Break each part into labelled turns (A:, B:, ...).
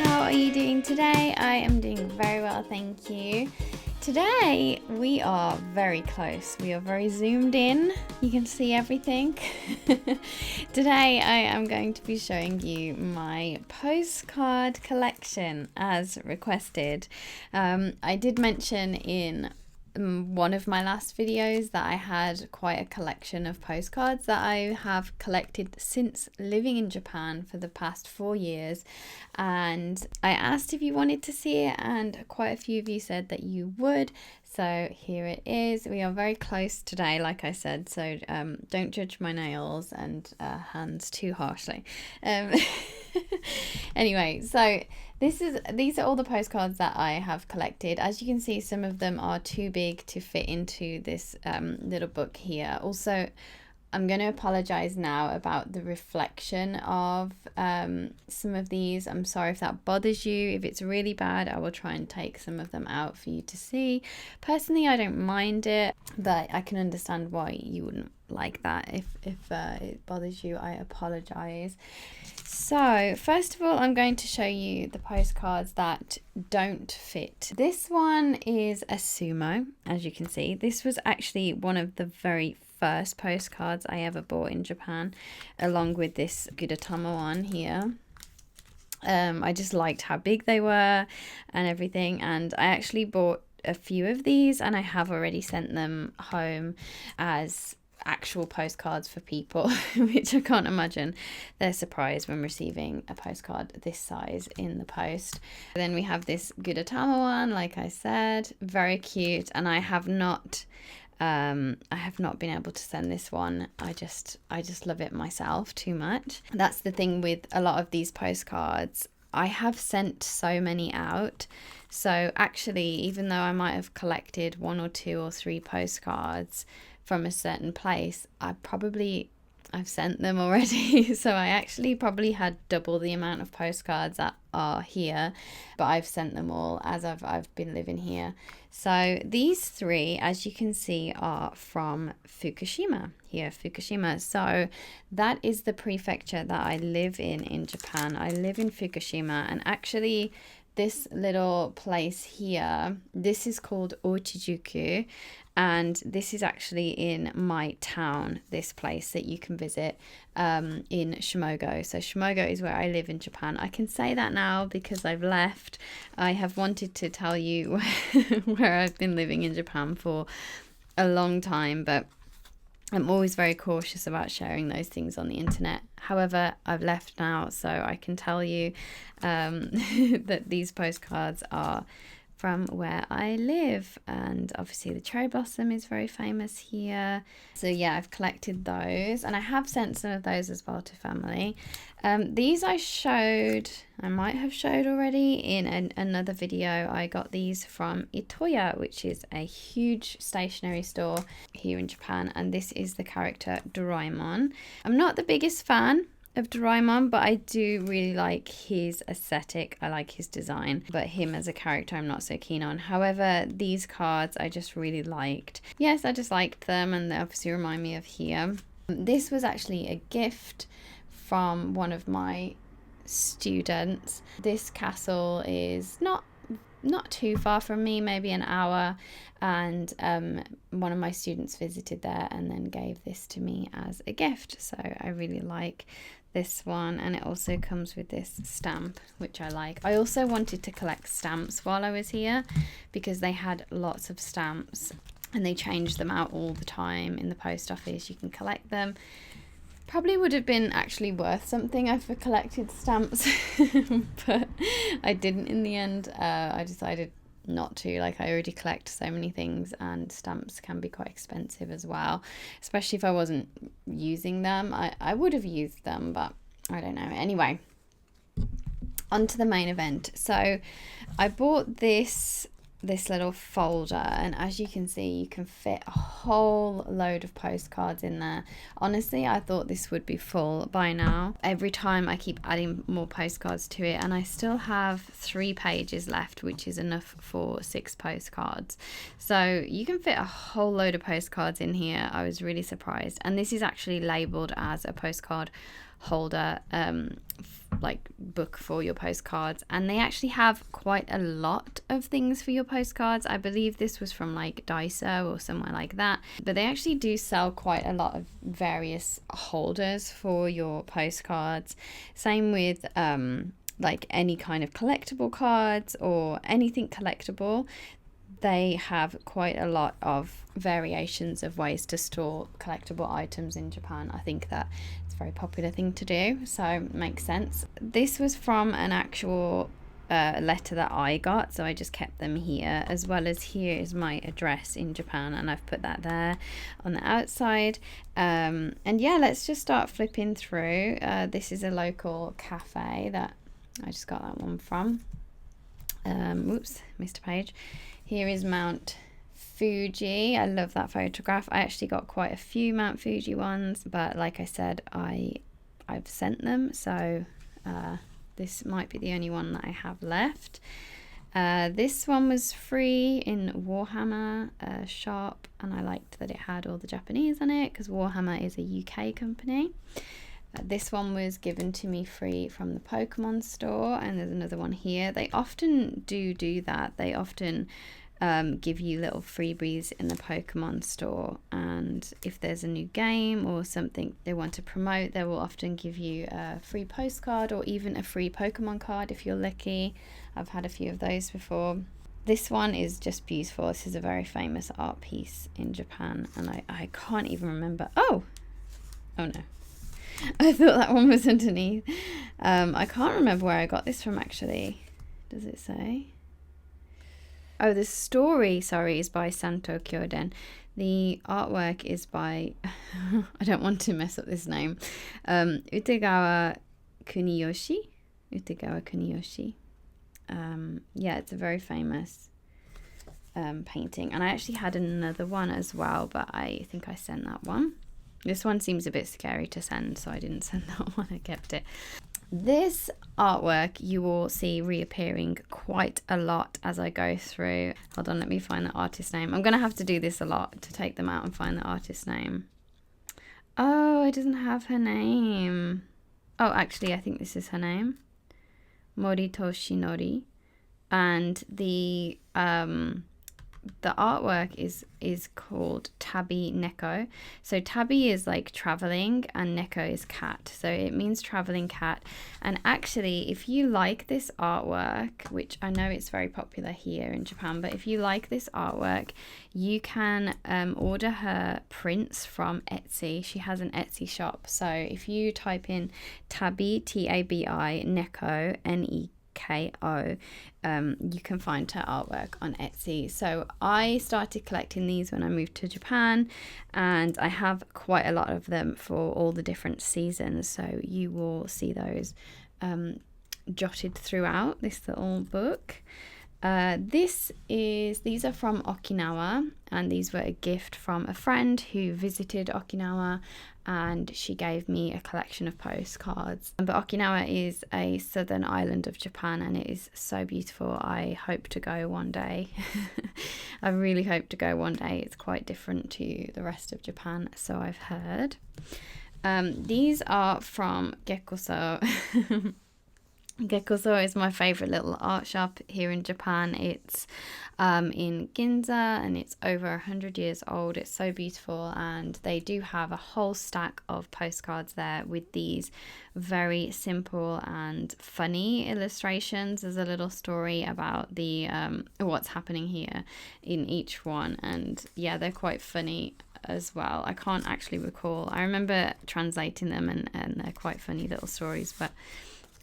A: how are you doing today? I am doing very well, thank you. Today we are very close. We are very zoomed in. You can see everything. Today I am going to be showing you my postcard collection as requested. I did mention in one of my last videos that I had quite a collection of postcards that I have collected since living in Japan for the past 4 years, and I asked if you wanted to see it and quite a few of you said that you would, so here it is. We are very close today, like I said, so don't judge my nails and hands too harshly. Anyway, so these are all the postcards that I have collected. As you can see, some of them are too big to fit into this little book here. Also, I'm going to apologize now about the reflection of some of these. I'm sorry if that bothers you. If it's really bad, I will try and take some of them out for you to see. Personally, I don't mind it, but I can understand why you wouldn't like that. If it bothers you, I apologize. So first of all, I'm going to show you the postcards that don't fit. This one is a sumo, as you can see. This was actually one of the very first postcards I ever bought in Japan, along with this Gudetama one here. I just liked how big they were and everything, and I actually bought a few of these and I have already sent them home as actual postcards for people, which I can't imagine they're surprised when receiving a postcard this size in the post. Then we have this Gudetama one, like I said, very cute, and I have not been able to send this one. I just love it myself too much. That's the thing with a lot of these postcards. I have sent so many out. So actually, even though I might have collected 1 or 2 or 3 postcards from a certain place, I've sent them already. So I actually probably had double the amount of postcards that are here, but I've sent them all as I've been living here. So these 3, as you can see, are from Fukushima here, Fukushima. So that is the prefecture that I live in Japan. I live in Fukushima, and actually this little place here, this is called Ochijuku, and this is actually in my town, this place that you can visit in Shimogo. So Shimogo is where I live in Japan. I can say that now because I've left. I have wanted to tell you where I've been living in Japan for a long time, but I'm always very cautious about sharing those things on the internet. However, I've left now, so I can tell you that these postcards are from where I live, and obviously the cherry blossom is very famous here. So yeah, I've collected those, and I have sent some of those as well to family. These I might have showed already in another video. I got these from Itoya, which is a huge stationery store here in Japan, and this is the character Doraemon. I'm not the biggest fan of Doraemon, but I do really like his aesthetic. I like his design, but him as a character I'm not so keen on. However, these cards I just really liked. Yes, I just liked them, and they obviously remind me of here. This was actually a gift from one of my students. This castle is not too far from me, maybe an hour, and one of my students visited there and then gave this to me as a gift. So I really like this one, and it also comes with this stamp, which I like. I also wanted to collect stamps while I was here because they had lots of stamps and they changed them out all the time in the post office. You can collect them. Probably would have been actually worth something if I collected stamps, but I didn't in the end. I decided not to. Like, I already collect so many things, and stamps can be quite expensive as well, especially if I wasn't using them. I would have used them, but I don't know. Anyway, on to the main event. So I bought this little folder, and as you can see, you can fit a whole load of postcards in there. Honestly, I thought this would be full by now. Every time I keep adding more postcards to it, and I still have 3 pages left, which is enough for 6 postcards. So you can fit a whole load of postcards in here. I was really surprised, and this is actually labeled as a postcard holder like book for your postcards, and they actually have quite a lot of things for your postcards. I believe this was from like Daiso or somewhere like that, but they actually do sell quite a lot of various holders for your postcards. Same with like any kind of collectible cards or anything collectible. They have quite a lot of variations of ways to store collectible items in Japan. I think that it's a very popular thing to do, so it makes sense. This was from an actual letter that I got, so I just kept them here, as well as here is my address in Japan, and I've put that there on the outside. And yeah, let's just start flipping through. This is a local cafe that I just got that one from. Whoops, missed a page. Here is Mount Fuji. I love that photograph. I actually got quite a few Mount Fuji ones, but like I said, I've sent them, so this might be the only one that I have left. This one was free in Warhammer shop, and I liked that it had all the Japanese on it because Warhammer is a UK company. This one was given to me free from the Pokemon store, and there's another one here. They often do that. They often give you little freebies in the Pokemon store, and if there's a new game or something they want to promote, they will often give you a free postcard or even a free Pokemon card if you're lucky. I've had a few of those before. This one is just beautiful. This is a very famous art piece in Japan, and I can't even remember. Oh no. I thought that one was underneath. I can't remember where I got this from, actually. Does it say? Oh, the story, sorry, is by Saito Kiyoshi. The artwork is by, I don't want to mess up this name, Utegawa Kuniyoshi. Yeah, it's a very famous painting. And I actually had another one as well, but I think I sent that one. This one seems a bit scary to send, so I didn't send that one. I kept it. This artwork you will see reappearing quite a lot as I go through. Hold on, let me find the artist name. I'm going to have to do this a lot to take them out and find the artist name. Oh, it doesn't have her name. Oh, actually, I think this is her name. Mori Toshinori. And the artwork is called Tabi Neko. So Tabi is like traveling and Neko is cat. So it means traveling cat. And actually, if you like this artwork, which I know it's very popular here in Japan, but if you like this artwork, you can order her prints from Etsy. She has an Etsy shop. So if you type in Tabi, Tabi, Neko, Neko, you can find her artwork on Etsy. So I started collecting these when I moved to Japan, and I have quite a lot of them for all the different seasons, so you will see those jotted throughout this little book. These are from Okinawa, and these were a gift from a friend who visited Okinawa, and she gave me a collection of postcards. But Okinawa is a southern island of Japan, and it is so beautiful. I hope to go one day. I really hope to go one day. It's quite different to the rest of Japan, so I've heard. These are from Gekoso. Gekoso is my favourite little art shop here in Japan. It's in Ginza, and it's over 100 years old. It's so beautiful, and they do have a whole stack of postcards there with these very simple and funny illustrations. There's a little story about the what's happening here in each one, and yeah, they're quite funny as well. I can't actually recall. I remember translating them, and they're quite funny little stories, but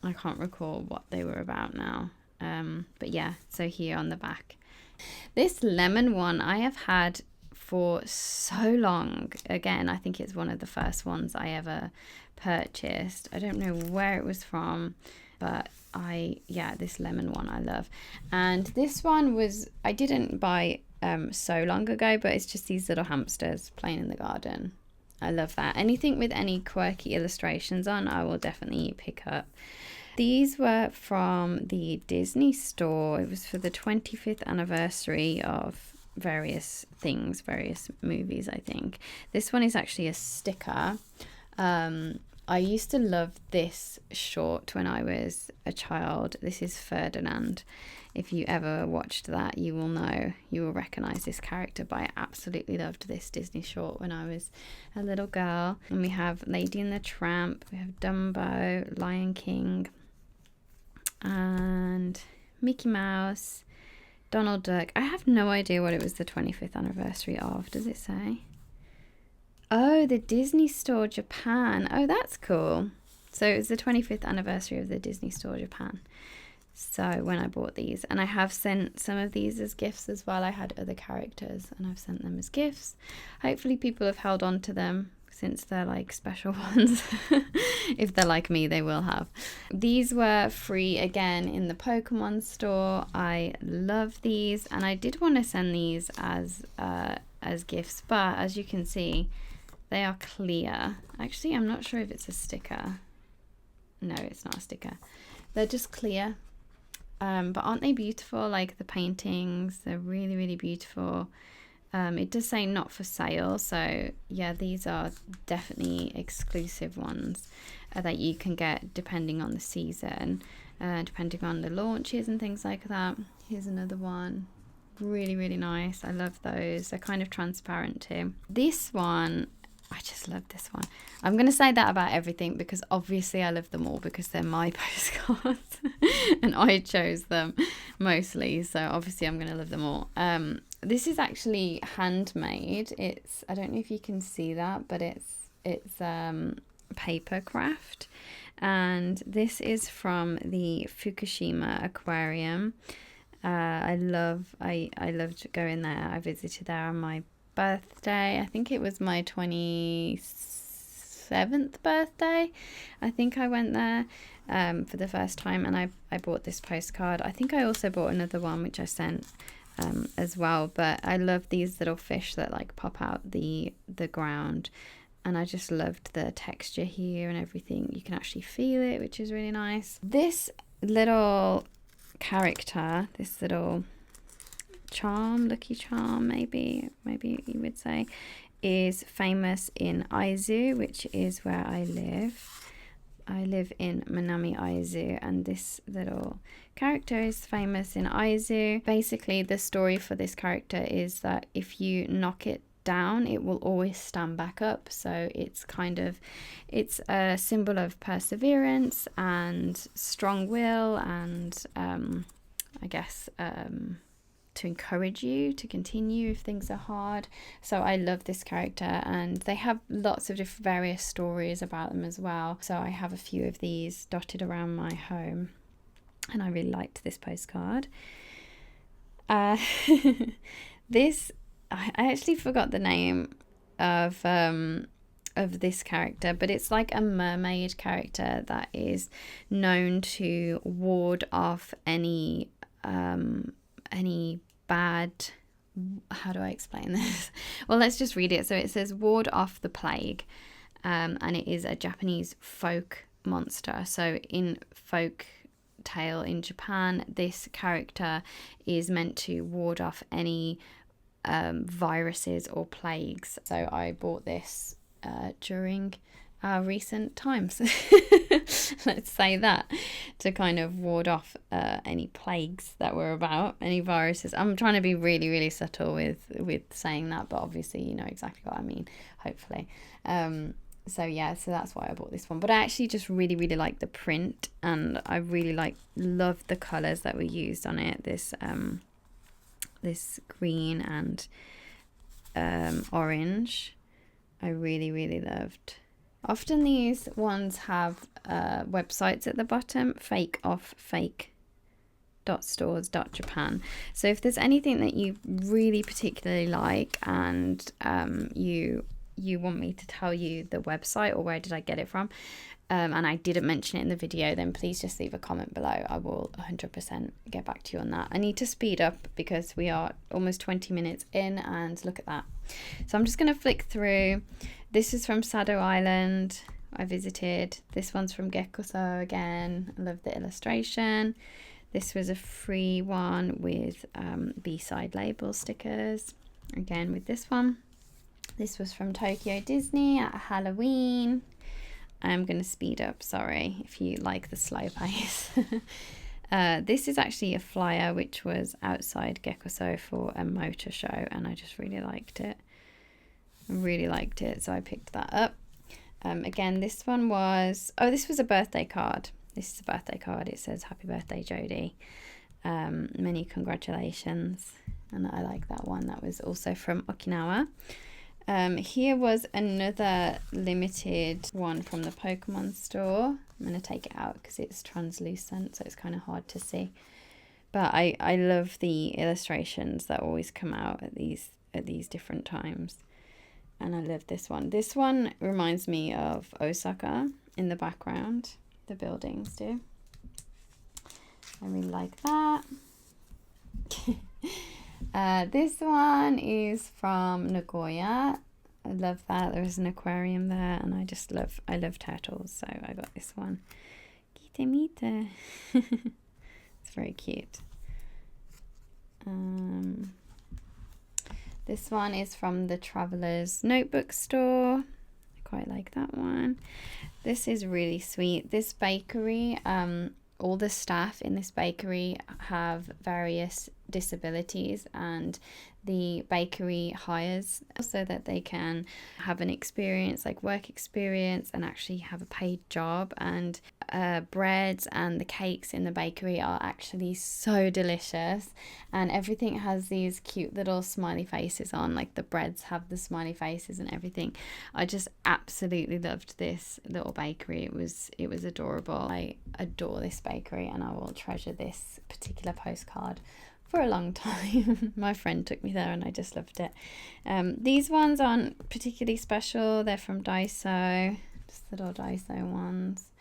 A: I can't recall what they were about now. But yeah, so here on the back. This lemon one I have had for so long. Again, I think it's one of the first ones I ever purchased. I don't know where it was from, but this lemon one I love. And this one I didn't buy so long ago, but it's just these little hamsters playing in the garden. I love that. Anything with any quirky illustrations on, I will definitely pick up. These were from the Disney store. It was for the 25th anniversary of various things, various movies, I think. This one is actually a sticker. I used to love this short when I was a child. This is Ferdinand. If you ever watched that, you will recognize this character, but I absolutely loved this Disney short when I was a little girl. And we have Lady and the Tramp, we have Dumbo, Lion King, and Mickey Mouse, Donald Duck. I have no idea what it was the 25th anniversary of. Does it say? Oh, the Disney Store Japan. Oh, that's cool. So it was the 25th anniversary of the Disney Store Japan. So when I bought these, and I have sent some of these as gifts as well. I had other characters and I've sent them as gifts. Hopefully people have held on to them since they're like special ones. If they're like me, they will have. These were free again in the Pokemon store. I love these, and I did want to send these as gifts, but as you can see, they are clear. Actually, I'm not sure if it's a sticker. No, it's not a sticker. They're just clear. But aren't they beautiful? Like the paintings, they're really, really beautiful. It does say not for sale. So yeah, these are definitely exclusive ones that you can get depending on the season, depending on the launches and things like that. Here's another one. Really, really nice. I love those. They're kind of transparent too. This one, I just love this one. I'm going to say that about everything because obviously I love them all because they're my postcards and I chose them mostly. So obviously I'm going to love them all. This is actually handmade. It's, I don't know if you can see that, but it's paper craft. And this is from the Fukushima Aquarium. I loved going there. I visited there on my birthday. I think it was my 27th birthday. I think I went there for the first time, and I bought this postcard. I think I also bought another one which I sent as well, but I love these little fish that like pop out the ground, and I just loved the texture here and everything. You can actually feel it, which is really nice. This little character, this little charm, lucky charm, maybe you would say, is famous in Aizu, which is where I live. I live in Minami Aizu, and this little character is famous in Aizu. Basically, the story for this character is that if you knock it down, it will always stand back up. So it's a symbol of perseverance and strong will, and I guess to encourage you to continue if things are hard. So I love this character, and they have lots of different various stories about them as well. So I have a few of these dotted around my home, and I really liked this postcard. This, I actually forgot the name of this character, but it's like a mermaid character that is known to ward off any bad, how do I explain this? Well, let's just read it. So it says ward off the plague, and it is a Japanese folk monster. So in folk tale in Japan, this character is meant to ward off any viruses or plagues. So I bought this during our recent times, let's say that, to kind of ward off any plagues that were about, any viruses. I'm trying to be really, really subtle with saying that, but obviously you know exactly what I mean, hopefully. So yeah, so that's why I bought this one. But I actually just really, really like the print, and I really love the colours that were used on it. This green and orange, I really, really loved. Often these ones have websites at the bottom, fake.stores.japan. So if there's anything that you really particularly like, and you want me to tell you the website or where did I get it from, and I didn't mention it in the video, then please just leave a comment below. I will 100% get back to you on that. I need to speed up because we are almost 20 minutes in, and look at that. So I'm just going to flick through. This is from Sado Island, I visited. This one's from Gekuso again. I love the illustration. This was a free one with B-side label stickers, again with this one. This was from Tokyo Disney at Halloween. I'm going to speed up, sorry, if you like the slow pace. This is actually a flyer which was outside Gekuso for a motor show, and I just really liked it. So I picked that up. Again, this one was, this was a birthday card. This is a birthday card. It says, "Happy birthday, Jodi. Many congratulations." And I like that one. That was also from Okinawa. Here was another limited one from the Pokemon store. I'm going to take it out because it's translucent, so it's kind of hard to see. But I love the illustrations that always come out at these different times. And I love this one. This one reminds me of Osaka in the background. The buildings do. I really like that. This one is from Nagoya. I love that. There's an aquarium there, and I love turtles, so I got this one. Kitemite. It's very cute. This one is from the Traveler's Notebook store. I quite like that one. This is really sweet. This bakery, all the staff in this bakery have various disabilities, and the bakery hires so that they can have an experience, like work experience, and actually have a paid job. And breads and the cakes in the bakery are actually so delicious, and everything has these cute little smiley faces on, like the breads have the smiley faces and everything. I just absolutely loved this little bakery. It was adorable. I adore this bakery, and I will treasure this particular postcard for a long time. My friend took me there and I just loved it. These ones aren't particularly special. They're from Daiso, just little Daiso ones.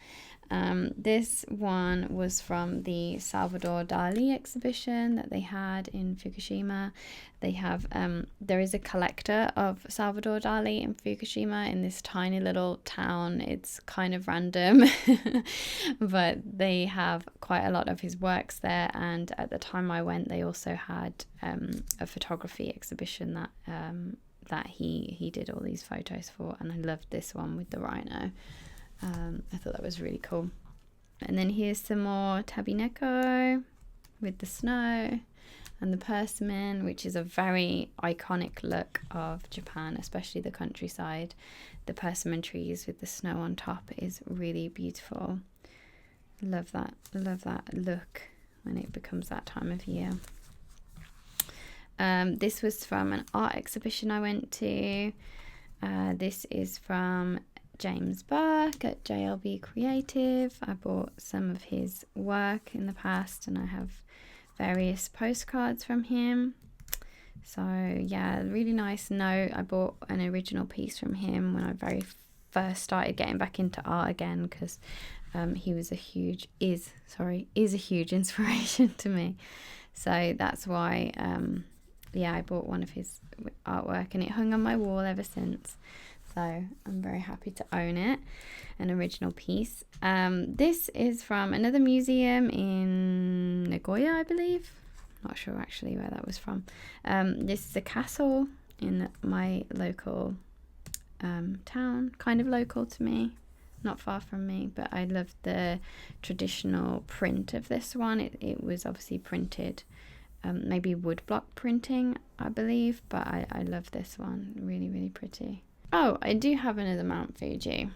A: This one was from the Salvador Dali exhibition that they had in Fukushima. They have there is a collector of Salvador Dali in Fukushima, in this tiny little town. It's kind of random, but they have quite a lot of his works there. And at the time I went, they also had a photography exhibition that he did all these photos for, and I loved this one with the rhino. I thought that was really cool. And then here's some more Tabineko with the snow and the persimmon, which is a very iconic look of Japan, especially the countryside. The persimmon trees with the snow on top is really beautiful. Love that look when it becomes that time of year. This was from an art exhibition I went to. This is from James Burke at JLB Creative. I bought some of his work in the past, and I have various postcards from him. So yeah, really nice note. I bought an original piece from him when I very first started getting back into art again, because he was is a huge inspiration to me. So that's why I bought one of his artwork, and it hung on my wall ever since. So I'm very happy to own it, an original piece. This is from another museum in Nagoya, I believe. Not sure actually where that was from. This is a castle in my local town, kind of local to me, not far from me, but I love the traditional print of this one. It was obviously printed, maybe woodblock printing, I believe, but I love this one. Really, really pretty. Oh, I do have another Mount Fuji.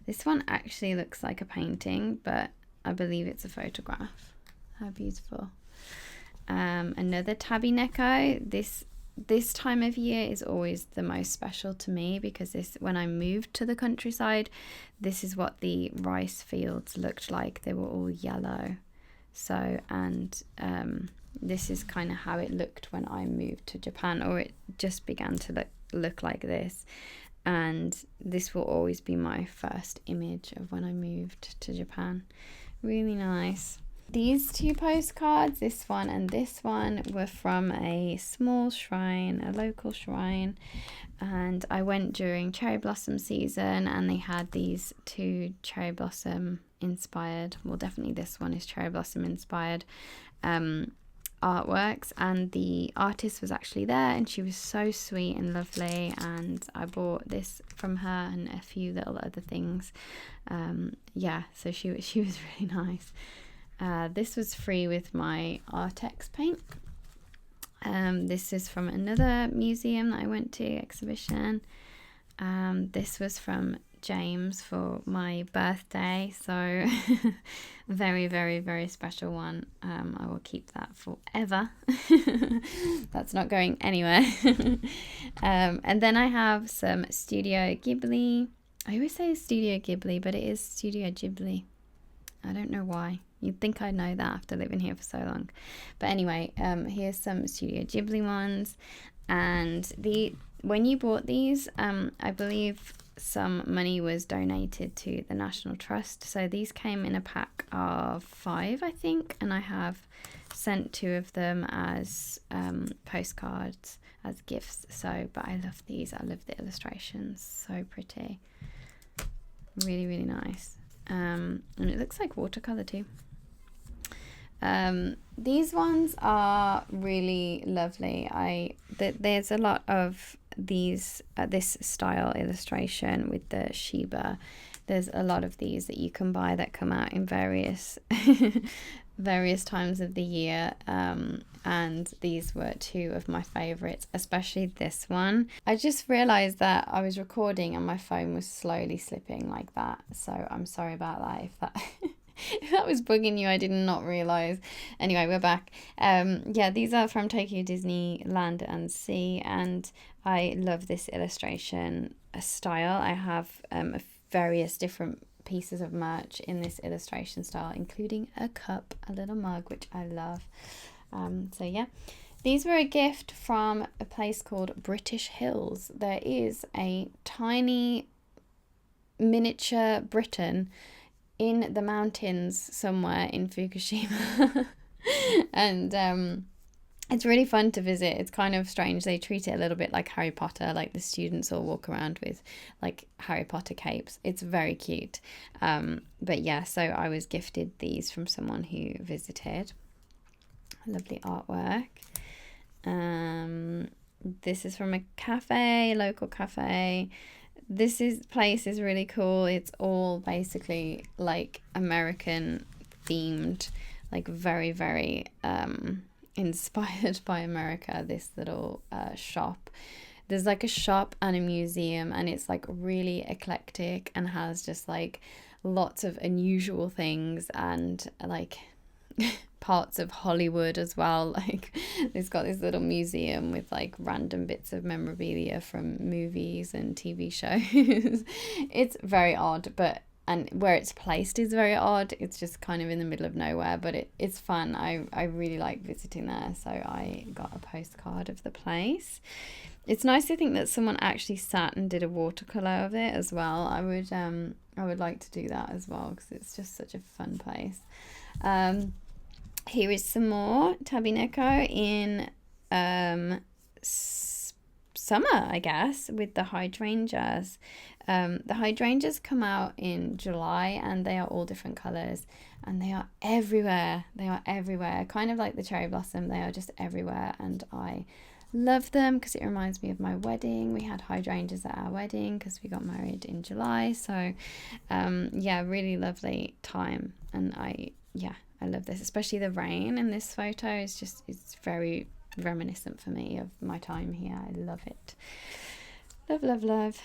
A: This one actually looks like a painting, but I believe it's a photograph. How beautiful. Another Tabineko. This time of year is always the most special to me, because when I moved to the countryside, this is what the rice fields looked like. They were all yellow. So, and this is kind of how it looked when I moved to Japan, or it just began to look like this. And this will always be my first image of when I moved to Japan. Really nice. These two postcards, this one and this one, were from a small shrine, a local shrine. And I went during cherry blossom season, and they had these two cherry blossom inspired. Well, definitely this one is cherry blossom inspired. artworks, and the artist was actually there, and she was so sweet and lovely, and I bought this from her and a few little other things. So she was really nice. This was free with my Artex paint. This is from another museum that I went to, exhibition. This was from James for my birthday, so very, very, very special one. I will keep that forever. That's not going anywhere. And then I have some Studio Ghibli. I always say Studio Ghibli, but it is Studio Ghibli. I don't know why. You'd think I'd know that after living here for so long. But anyway, here's some Studio Ghibli ones. And when you bought these, I believe some money was donated to the National Trust. So these came in a pack of 5, I think. And I have sent 2 of them as postcards, as gifts. But I love these. I love the illustrations. So pretty. Really, really nice. And it looks like watercolor too. These ones are really lovely. There's a lot of these this style illustration with the Shiba. There's a lot of these that you can buy that come out in various times of the year, and these were 2 of my favorites, especially this one. I just realized that I was recording and my phone was slowly slipping like that, so I'm sorry about that if that if that was bugging you. I did not realize. Anyway, we're back. These are from Tokyo Disneyland and Sea, and I love this illustration style. I have various different pieces of merch in this illustration style, including a cup, a little mug, which I love. These were a gift from a place called British Hills. There is a tiny miniature Britain in the mountains somewhere in Fukushima. And it's really fun to visit. It's kind of strange. They treat it a little bit like Harry Potter, like the students all walk around with like Harry Potter capes. It's very cute. So I was gifted these from someone who visited. Lovely artwork. This is from a cafe, local cafe. This place is really cool. It's all basically like American themed, like very, very inspired by America, this little shop. There's like a shop and a museum, and it's like really eclectic and has just like lots of unusual things and like parts of Hollywood as well. Like it's got this little museum with like random bits of memorabilia from movies and TV shows. It's very odd, and where it's placed is very odd. It's just kind of in the middle of nowhere, but it's fun. I really like visiting there, so I got a postcard of the place. It's nice to think that someone actually sat and did a watercolor of it as well. I would like to do that as well, because it's just such a fun place. Here is some more Tabineko in summer, I guess, with the hydrangeas. The hydrangeas come out in July, and they are all different colours, and they are everywhere. Kind of like the cherry blossom. They are just everywhere, and I love them because it reminds me of my wedding. We had hydrangeas at our wedding because we got married in July. So really lovely time, and I love this, especially the rain in this photo it's very reminiscent for me of my time here. I love it. Love.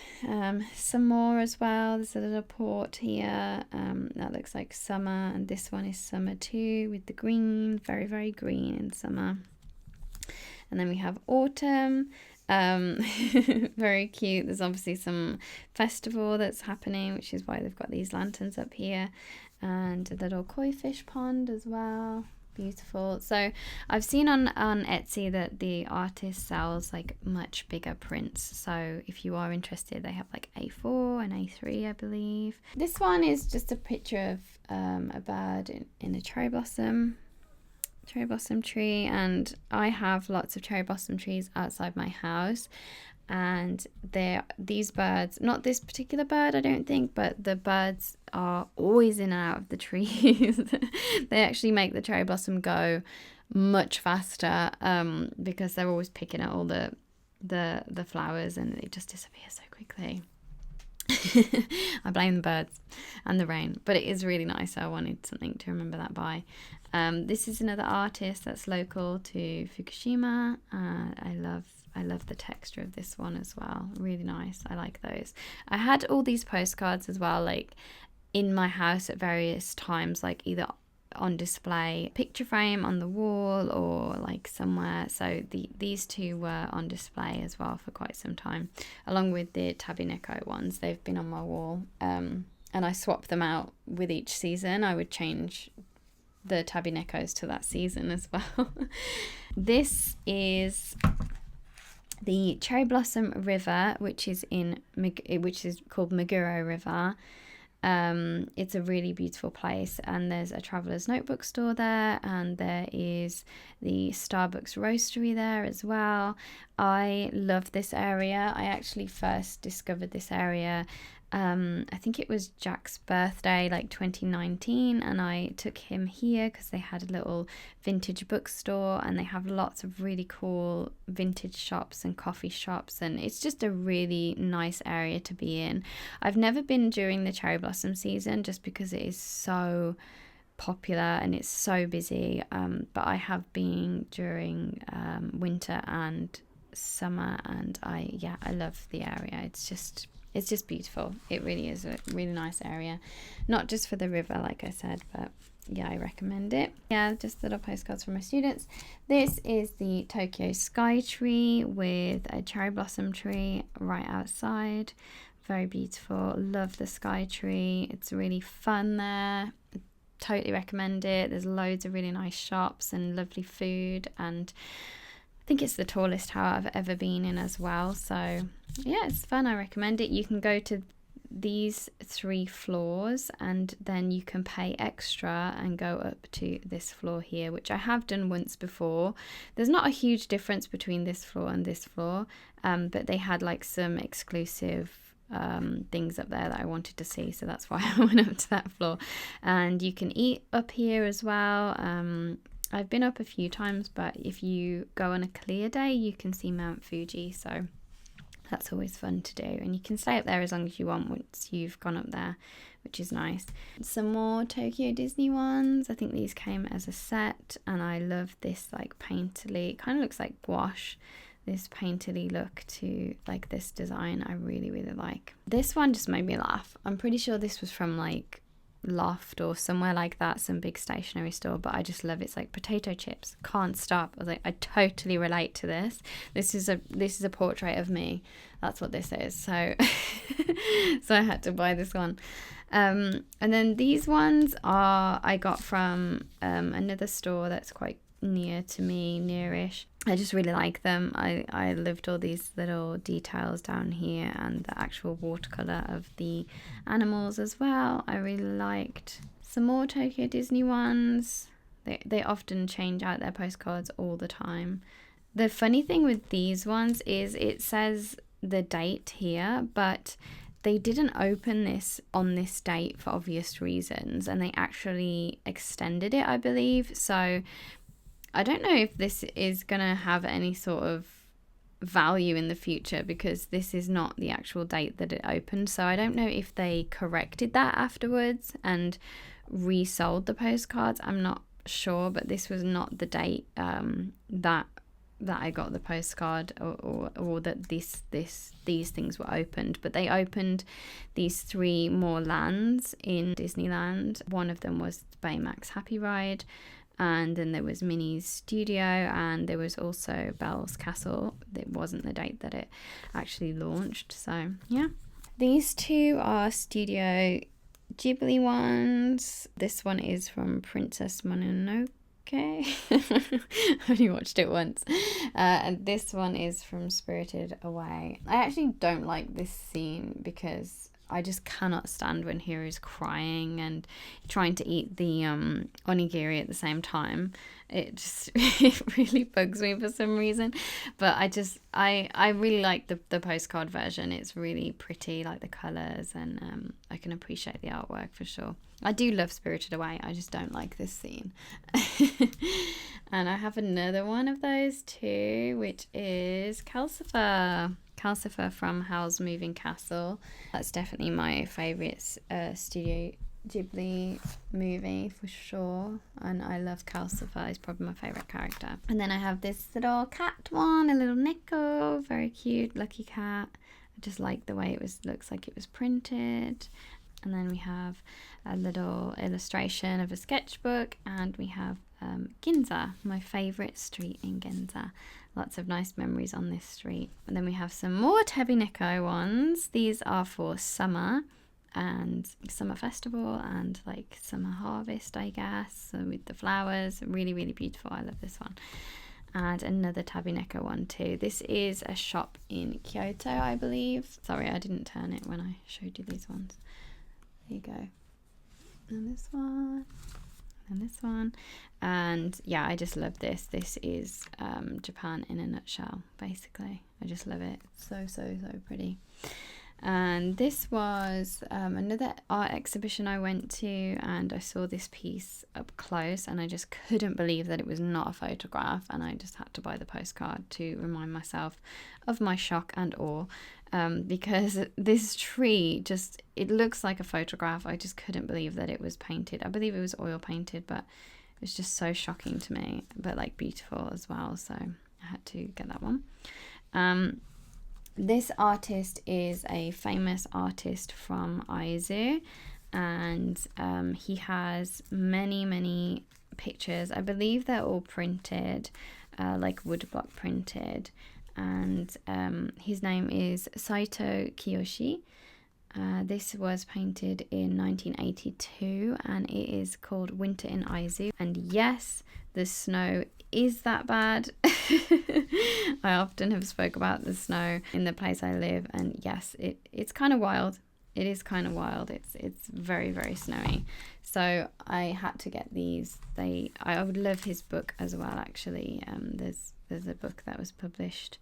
A: Some more as well. There's a little port here that looks like summer, and this one is summer too, with the green, very, very green in summer. And then we have autumn. Very cute. There's obviously some festival that's happening, which is why they've got these lanterns up here, and a little koi fish pond as well. Beautiful. So I've seen on Etsy that the artist sells like much bigger prints, so if you are interested, they have like A4 and A3, I believe. This one is just a picture of a bird in a cherry blossom tree, and I have lots of cherry blossom trees outside my house, and these birds, not this particular bird I don't think, but the birds are always in and out of the trees. They actually make the cherry blossom go much faster because they're always picking at all the flowers, and it just disappears so quickly. I blame the birds and the rain, but it is really nice. So I wanted something to remember that by. This is another artist that's local to Fukushima. I love the texture of this one as well. Really nice. I like those. I had all these postcards as well, like in my house at various times, like either on display, picture frame on the wall, or like somewhere. So these two were on display as well for quite some time, along with the Tabineko ones. They've been on my wall, and I swapped them out with each season. I would change the Tabinekos to that season as well. This is the Cherry Blossom River, which is called Meguro River. It's a really beautiful place, and there's a traveller's notebook store there, and there is the Starbucks roastery there as well. I love this area. I actually first discovered this area, I think it was Jack's birthday, like 2019, and I took him here because they had a little vintage bookstore, and they have lots of really cool vintage shops and coffee shops, and it's just a really nice area to be in. I've never been during the cherry blossom season just because it is so popular and it's so busy, but I have been during winter and summer, and I love the area. It's just beautiful. It really is a really nice area, not just for the river, like I said, but yeah, I recommend it. Yeah, just little postcards from my students. This is the Tokyo Sky Tree with a cherry blossom tree right outside. Very beautiful. Love the sky tree. It's really fun there. Totally recommend it. There's loads of really nice shops and lovely food, and I think it's the tallest tower I've ever been in as well. So yeah, it's fun. I recommend it. You can go to these 3 floors, and then you can pay extra and go up to this floor here, which I have done once before. There's not a huge difference between this floor and this floor, but they had like some exclusive things up there that I wanted to see, so that's why I went up to that floor. And you can eat up here as well. I've been up a few times, but if you go on a clear day, you can see Mount Fuji, so that's always fun to do, and you can stay up there as long as you want once you've gone up there, which is nice. Some more Tokyo Disney ones. I think these came as a set, and I love this like painterly, it kind of looks like gouache, this painterly look to like this design. I really like this one. Just made me laugh. I'm pretty sure this was from like Loft or somewhere like that, some big stationery store, but I just love it. It's like potato chips, can't stop. I was like, I totally relate to this. This is a portrait of me. That's what this is. So so I had to buy this one. And then these ones I got from another store that's quite near to me, nearish. I just really like them. I loved all these little details down here and the actual watercolor of the animals as well. I really liked. Some more Tokyo Disney ones. They often change out their postcards all the time. The funny thing with these ones is it says the date here, but they didn't open this on this date for obvious reasons, and they actually extended it, I believe. So I don't know if this is going to have any sort of value in the future, because this is not the actual date that it opened. So I don't know if they corrected that afterwards and resold the postcards. I'm not sure, but this was not the date that I got the postcard, or that these things were opened. But they opened these 3 more lands in Disneyland. One of them was Baymax Happy Ride, and then there was Minnie's Studio, and there was also Belle's Castle. It wasn't the date that it actually launched. So yeah, these 2 are Studio Ghibli ones. This one is from Princess Mononoke. I only watched it once. And this one is from Spirited Away. I actually don't like this scene because I just cannot stand when Hiro's crying and trying to eat the onigiri at the same time. It just it really bugs me for some reason. But I really like the postcard version. It's really pretty, like the colours, and I can appreciate the artwork for sure. I do love Spirited Away. I just don't like this scene. And I have another one of those too, which is Calcifer. Calcifer from Howl's Moving Castle. That's definitely my favourite Studio Ghibli movie for sure, and I love Calcifer. He's probably my favourite character. And then I have this little cat one, a little Neko, very cute, lucky cat. I just like the way it looks like it was printed. And then we have a little illustration of a sketchbook, and we have Ginza, my favourite street in Ginza. Lots of nice memories on this street. And then we have some more Tebi Neko ones. These are for summer and summer festival and like summer harvest, I guess, so with the flowers. Really, really beautiful. I love this one. And another Tebi Neko one too. This is a shop in Kyoto, I believe. Sorry, I didn't turn it when I showed you these ones. There you go. And this one. And this one. And yeah, I just love this. This is Japan in a nutshell, basically. I just love it. It's so pretty. And this was another art exhibition I went to, and I saw this piece up close, and I just couldn't believe that it was not a photograph, and I just had to buy the postcard to remind myself of my shock and awe, because this tree just, it looks like a photograph. I just couldn't believe that it was painted. I believe it was oil painted, but it was just so shocking to me, but like beautiful as well, so I had to get that one. This artist is a famous artist from Aizu, and he has many pictures. I believe they're all printed, like woodblock printed, and his name is Saito Kiyoshi. This was painted in 1982, and it is called Winter in Aizu. And yes, the snow is that bad. I often have spoke about the snow in the place I live, and yes, it's kind of wild. It is kind of wild. It's very snowy. So I had to get these. I would love his book as well, actually. There's a book that was published,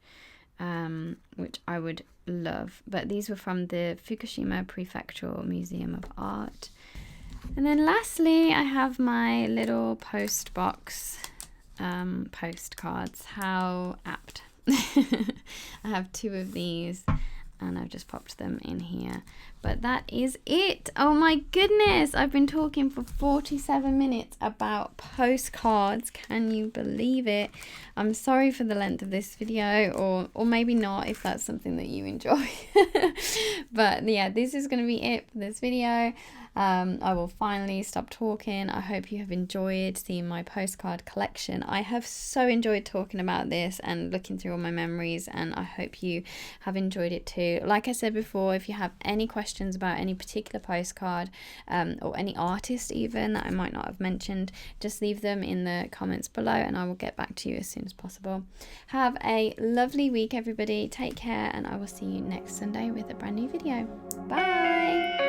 A: which I would love. But these were from the Fukushima Prefectural Museum of Art. And then lastly, I have my little post box postcards. How apt. I have two of these, and I've just popped them in here. But that is it. Oh my goodness, I've been talking for 47 minutes about postcards. Can you believe it? I'm sorry for the length of this video, or maybe not, if that's something that you enjoy. But yeah, this is going to be it for this video. I will finally stop talking. I hope you have enjoyed seeing my postcard collection. I have so enjoyed talking about this and looking through all my memories, and I hope you have enjoyed it too. Like I said before, if you have any questions about any particular postcard, or any artist even that I might not have mentioned, just leave them in the comments below and I will get back to you as soon as possible. Have a lovely week, everybody. Take care, and I will see you next Sunday with a brand new video. Bye!